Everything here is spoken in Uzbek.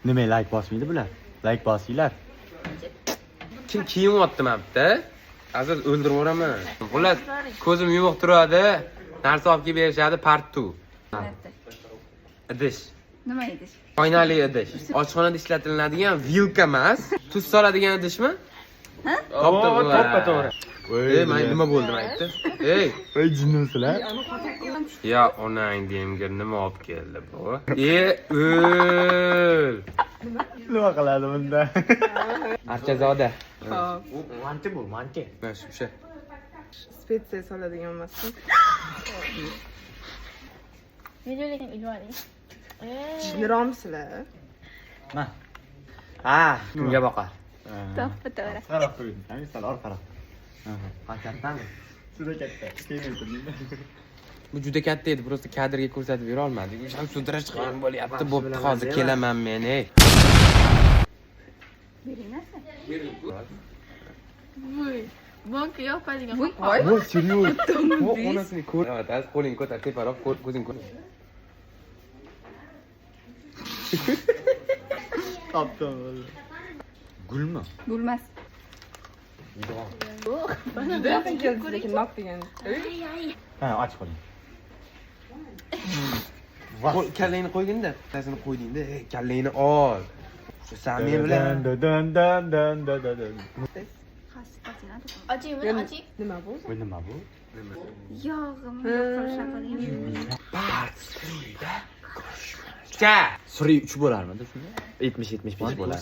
Nima like bosmaydi bular? Like bosinglar. Kim kiyinyapti mabda? Azil o'ldirib yuboraman. Xullas, ko'zim yumuq turadi. Narsa olib kelib berishadi part 2. Idish. Nima idish? Oynali idish. Oshxonada ishlatiladigan vilka emas. Tuz soladigan idishmi? Ha? To'g'ri. Ey, men nima bo'ldi aytdi? Ey, Voy jinnusizlar. ya onang demga nima olib keldi bu? O'l. Nima qiladi bunda? Archazoda. Hop. Manti bu, manti. Mana shu. Spetsiya soladigan emasmi? Videolarni ilvaring. Tushuniromsizlar? Ma. Ha, Kimga boqar? To'g'ri, to'g'ri. Qarab qo'ying. Qani sal orqaroq. Ha, kattami? Juda katta. Bu juda katta edi, просто kadrga ko'rsatib bera olmadik. O'sha ham sudirash qiyin bo'lyapti. Bo'pti, hozir kelaman men, ey. Beringlarsa. Voy, banka yopadigan. Voy, Voy, seriyoz. Bu onasini ko'r. Evet, az qo'ling ko'tar, teparoq ko'zing ko'r. Topdim. Gulmi? Bo'lmas. juda yaqin keldi lekin nok degan. Ha, och qo'ying. Kallangni qo'ygin-da, tasini qo'yding-da, ey, kallangni ol. Shu Sami bilan Dan. Ochingmi? Oching. Nima bu? Bu nima bu? Yog'im yo'q cha. Suri 3 bo'larmidi shunda? 70-75 bo'lar.